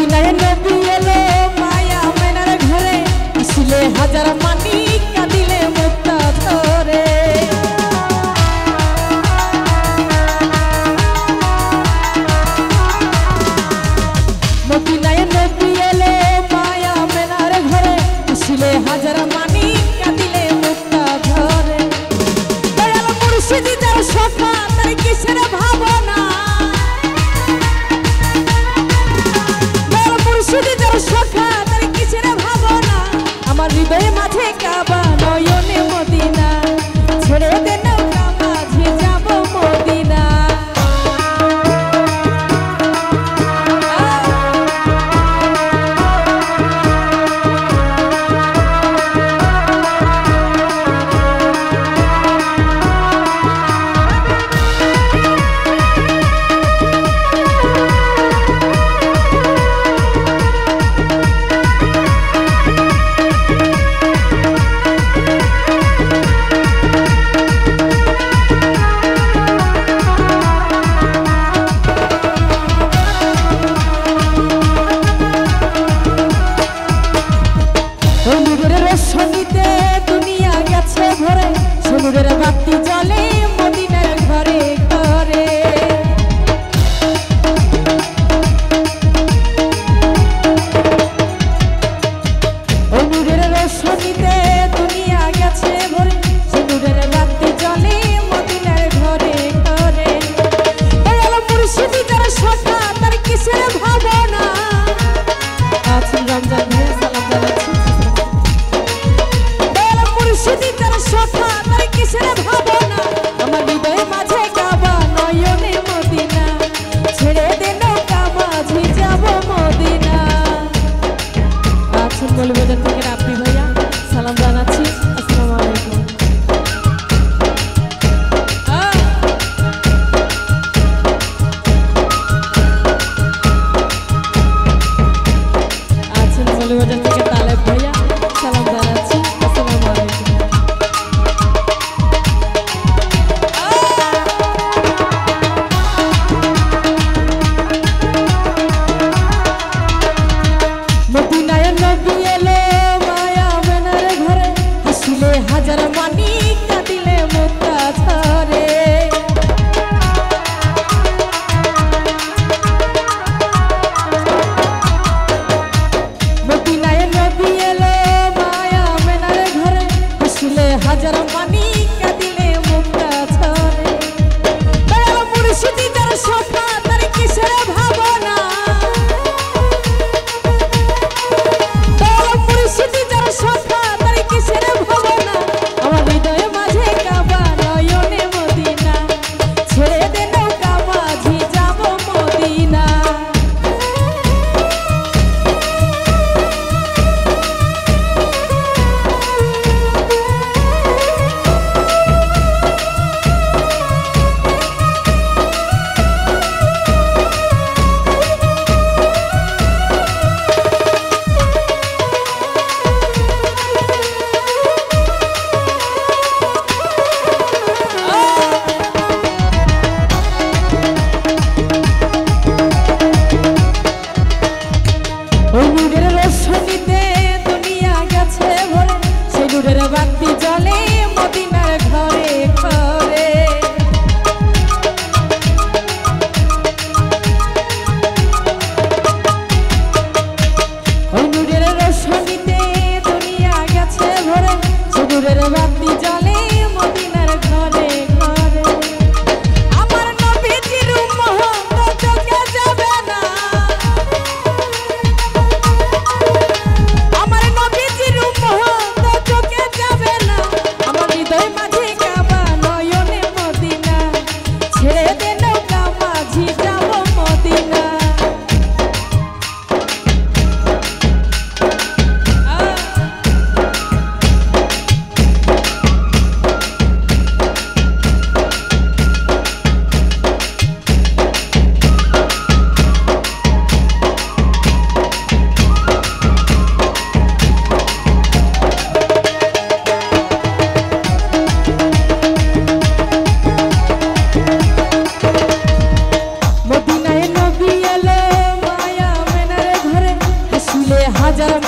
মদিনায় নবী এলো মায়া মেনার ঘরে আসলে হাজার মানি কাঁদিলে মুক্তা ধরে মদিনায় নবী এলো মায়া মেনার ঘরে আসলে হাজার মানি কাঁদিলে মুক্তা ধরে দয়াল মুর্শিদ যার সখা তার কিসের ভাবনা সখা তার কিসের ভাবনা আমার হৃদয়ে মাঝে কাবা নয়নে মদিনা ছেড়ে দে নৌকা মাঝে যাব মদিনা সঙ্গীতে দুনিয়া গেছে ভরে সমুদ্রের বাতি জলে মদিনার ঘরে ঘরে অনুরের রোশনীতে দুনিয়া গেছে ভরে সমুদ্রের বাতি জলে মদিনার ঘরে ঘরে দয়াল মুর্শিদ যার সখা তার কিসের ভাবনা আছেন রমজান ভাই সালাম জানাচ্ছি সখা তার কিসের ভাবনা আমার হৃদয়ে মাঝে কাবা নয়নে মদিনা ছেড়ে দে নৌকা মাঝে যাব মদিনা আছেন বলবেন থেকে আপনি ভাইয়া সালাম জানাচ্ছি আসসালামু আলাইকুম আছেন বলবেন থেকে তালেব ভাইয়া সালাম জানাচ্ছি আসসালামু আলাইকুম মদিনায় নবী এলো মায়া মেনার ঘরে আসলে হাজার মানি কাঁদিলে মুক্তা ধরে মদিনায় নবী এলো মায়া মেনার ঘরে আসলে হাজার মানি কাঁদিলে মুক্তা ধরে দয়াল মুর্শিদ যার সখা তার কিসের ভাবনা সখা তার কিসের ভাবনা আমার হৃদয়ে মাঝে কাবা নয়নে মদিনা ছেড়ে দে নৌকা মাঝে যাব মদিনা অনুরের রোশনীতে দুনিয়া গেছে ভরে সেই নূরের বাতি জ্বলে মদিনার ঘরে ঘরে অনুরের রোশনীতে দুনিয়া গেছে ভরে সেই নূরের বাতি জ্বলে মদিনার ঘরে ঘরে আমার নবীজির মোহ তো চোখে যাবে না হাজার